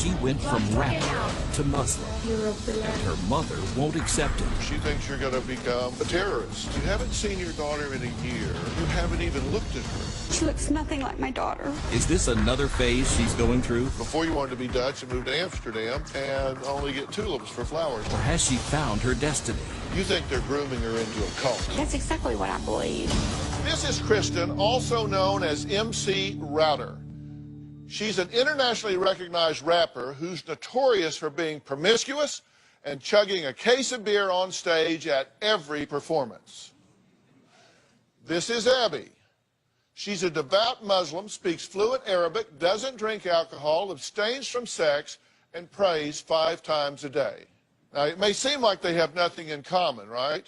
She went from rapper to Muslim, and her mother won't accept it. She thinks you're going to become a terrorist. You haven't seen your daughter in a year. You haven't even looked at her. She looks nothing like my daughter. Is this another phase she's going through? Before you wanted to be Dutch and move to Amsterdam and only get tulips for flowers. Or has she found her destiny? You think they're grooming her into a cult. That's exactly what I believe. This is Kristen, also known as MC Router. She's an internationally recognized rapper who's notorious for being promiscuous and chugging a case of beer on stage at every performance. This is Abby. She's a devout Muslim, speaks fluent Arabic, doesn't drink alcohol, abstains from sex, and prays 5 times a day. Now, it may seem like they have nothing in common, right?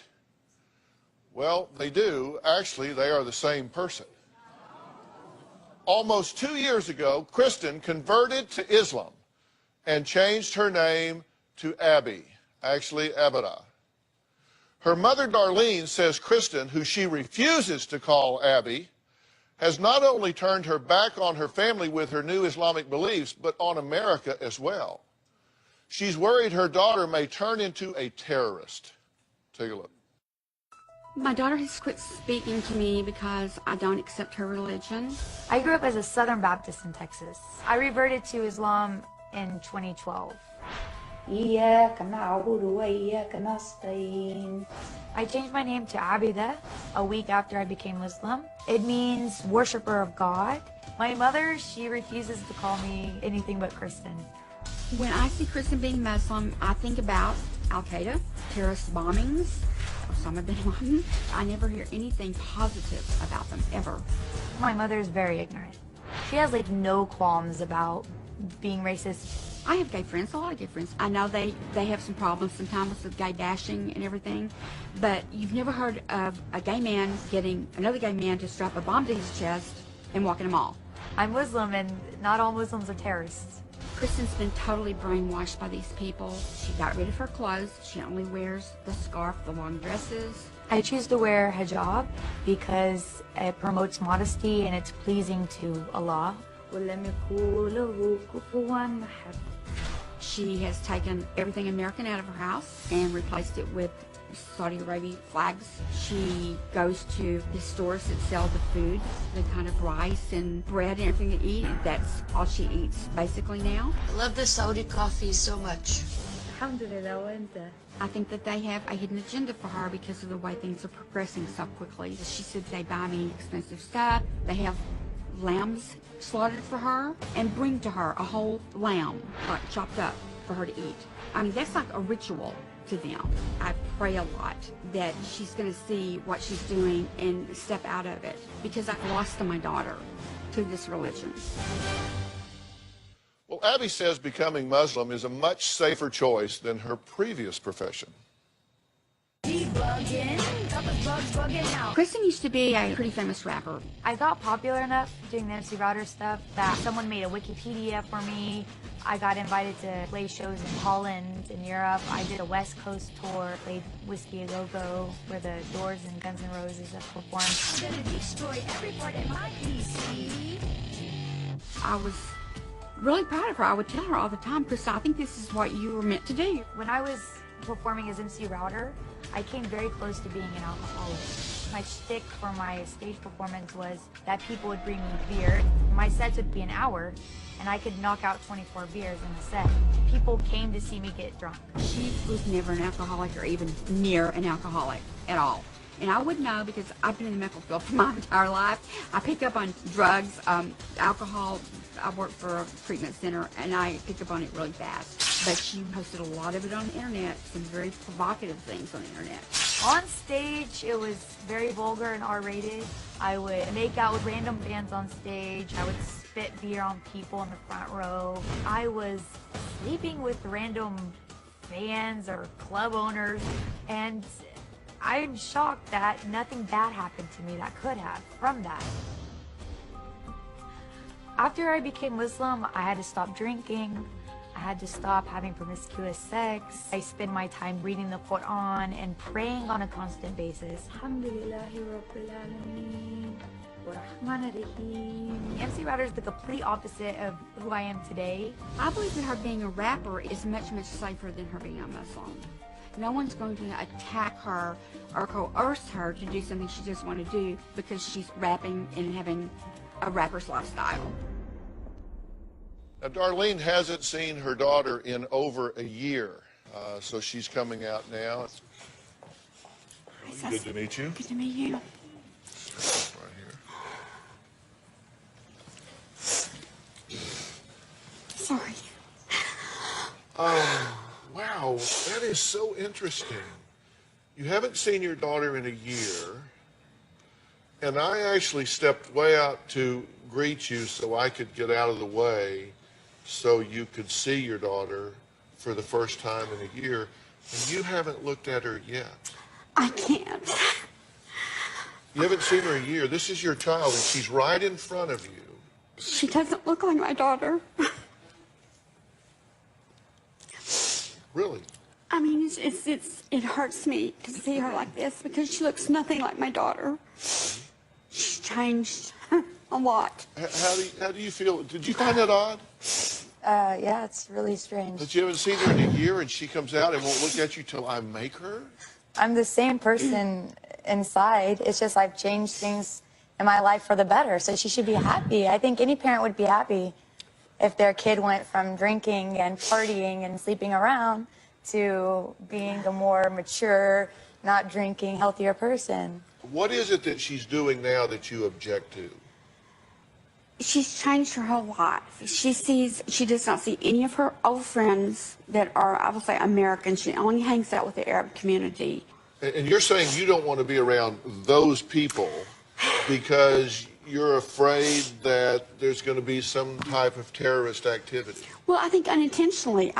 Well, they do. Actually, they are the same person. Almost 2 years ago, Kristen converted to Islam and changed her name to Abby, actually Abada. Her mother, Darlene, says Kristen, who she refuses to call Abby, has not only turned her back on her family with her new Islamic beliefs, but on America as well. She's worried her daughter may turn into a terrorist. Take a look. My daughter has quit speaking to me because I don't accept her religion. I grew up as a Southern Baptist in Texas. I reverted to Islam in 2012. I changed my name to Abida a week after I became Muslim. It means worshiper of God. My mother, she refuses to call me anything but Kristen. When I see Kristen being Muslim, I think about Al-Qaeda, terrorist bombings, Osama bin Laden. I never hear anything positive about them, ever. My mother is very ignorant. She has like no qualms about being racist. I have gay friends, a lot of gay friends. I know they have some problems sometimes with gay bashing and everything, but you've never heard of a gay man getting another gay man to strap a bomb to his chest and walk in a mall. I'm Muslim and not all Muslims are terrorists. Kristen's been totally brainwashed by these people. She got rid of her clothes. She only wears the scarf, the long dresses. I choose to wear hijab because it promotes modesty and it's pleasing to Allah. She has taken everything American out of her house and replaced it with Saudi Arabian flags. She goes to the stores that sell the food, the kind of rice and bread and everything to eat. That's all she eats basically now. I love the Saudi coffee so much. I think that they have a hidden agenda for her because of the way things are progressing so quickly. She said they buy me expensive stuff. They have lambs slaughtered for her and bring to her a whole lamb, like chopped up, for her to eat. I mean, that's like a ritual to them. I pray a lot that she's going to see what she's doing and step out of it, because I've lost my daughter to this religion. Well, Abby says becoming Muslim is a much safer choice than her previous profession. Kristen used to be a pretty famous rapper. I got popular enough doing the MC Router stuff that someone made a Wikipedia for me. I got invited to play shows in Holland and Europe. I did a West Coast tour, played Whiskey A Go Go, where the Doors and Guns N' Roses have performed. I'm gonna destroy every part of my PC. I was really proud of her. I would tell her all the time, Kristen, I think this is what you were meant to do. When I was performing as MC Router, I came very close to being an alcoholic. My shtick for my stage performance was that people would bring me beer. My sets would be an hour, and I could knock out 24 beers in a set. People came to see me get drunk. She was never an alcoholic or even near an alcoholic at all. And I would know because I've been in the medical field for my entire life. I pick up on drugs, alcohol. I work for a treatment center, and I pick up on it really fast. But she posted a lot of it on the internet, some very provocative things on the internet. On stage, it was very vulgar and R-rated. I would make out with random fans on stage. I would spit beer on people in the front row. I was sleeping with random fans or club owners, and I'm shocked that nothing bad happened to me that could have from that. After I became Muslim, I had to stop drinking. I had to stop having promiscuous sex. I spend my time reading the Quran and praying on a constant basis. Alhamdulillahi Rabbil Alameen. MC Router is the complete opposite of who I am today. I believe that her being a rapper is much, much safer than her being a Muslim. No one's going to attack her or coerce her to do something she doesn't want to do because she's rapping and having a rapper's lifestyle. Now, Darlene hasn't seen her daughter in over a year, so she's coming out now. Good to meet you. Good to meet you. Right here. Sorry. Wow, that is so interesting. You haven't seen your daughter in a year, and I actually stepped way out to greet you so I could get out of the way so you could see your daughter for the first time in a year, and you haven't looked at her yet. I can't. You haven't seen her a year. This is your child, and she's right in front of you. She doesn't look like my daughter. Really? I mean, it hurts me to see her like this because she looks nothing like my daughter. She's changed a lot. How do you feel? Did you find that odd? Yeah, it's really strange. That you haven't seen her in a year and she comes out and won't look at you till I make her? I'm the same person inside. It's just I've changed things in my life for the better. So she should be happy. I think any parent would be happy if their kid went from drinking and partying and sleeping around to being a more mature, not drinking, healthier person. What is it that she's doing now that you object to? She's changed her whole life. She does not see any of her old friends that are, I would say, American. She only hangs out with the Arab community. And you're saying you don't want to be around those people because you're afraid that there's going to be some type of terrorist activity. Well, I think unintentionally.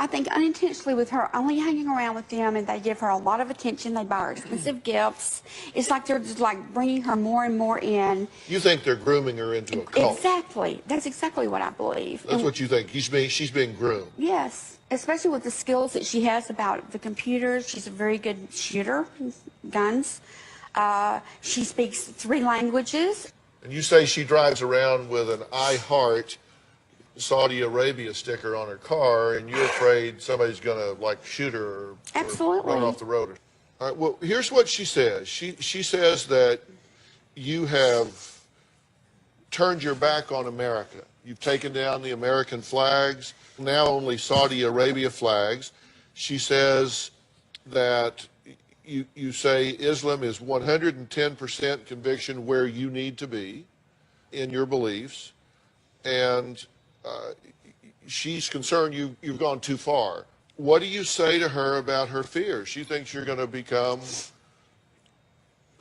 With her only hanging around with them, and they give her a lot of attention. They buy her expensive gifts. It's like they're just like bringing her more and more in. You think they're grooming her into a cult? Exactly. That's exactly what I believe. That's what you think. She's being groomed. Yes, especially with the skills that she has about the computers. She's a very good shooter, guns. She speaks 3 languages. And you say she drives around with an I Heart Saudi Arabia sticker on her car, and you're afraid somebody's going to like shoot her or Absolutely. run off the road. All right, well, here's what she says. She says that you have turned your back on America. You've taken down the American flags, now only Saudi Arabia flags. She says that you say Islam is 110% conviction where you need to be in your beliefs, and she's concerned you've gone too far. What do you say to her about her fears? She thinks you're going to become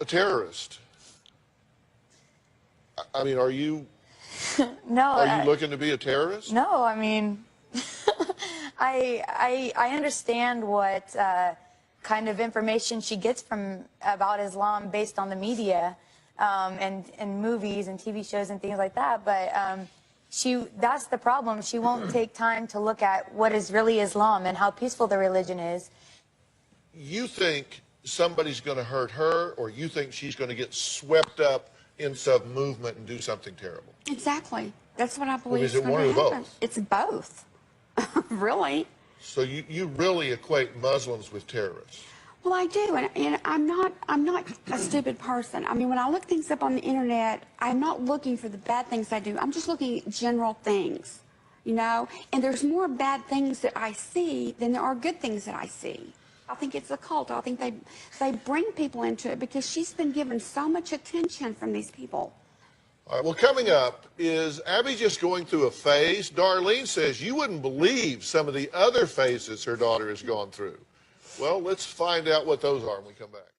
a terrorist. I mean, are you? No. Are you looking to be a terrorist? No, I mean, I understand what kind of information she gets about Islam based on the media and movies and TV shows and things like that. But that's the problem. She won't take time to look at what is really Islam and how peaceful the religion is. You think somebody's going to hurt her, or you think she's going to get swept up in some movement and do something terrible? Exactly. That's what I believe Is is it going one to or happen. both? It's both. Really. So you really equate Muslims with terrorists? Well, I do, and I'm not a stupid person. I mean, when I look things up on the internet, I'm not looking for the bad things I do. I'm just looking at general things, you know. And there's more bad things that I see than there are good things that I see. I think it's a cult. I think they bring people into it because she's been given so much attention from these people. All right, well, coming up, is Abby just going through a phase? Darlene says you wouldn't believe some of the other phases her daughter has gone through. Well, let's find out what those are when we come back.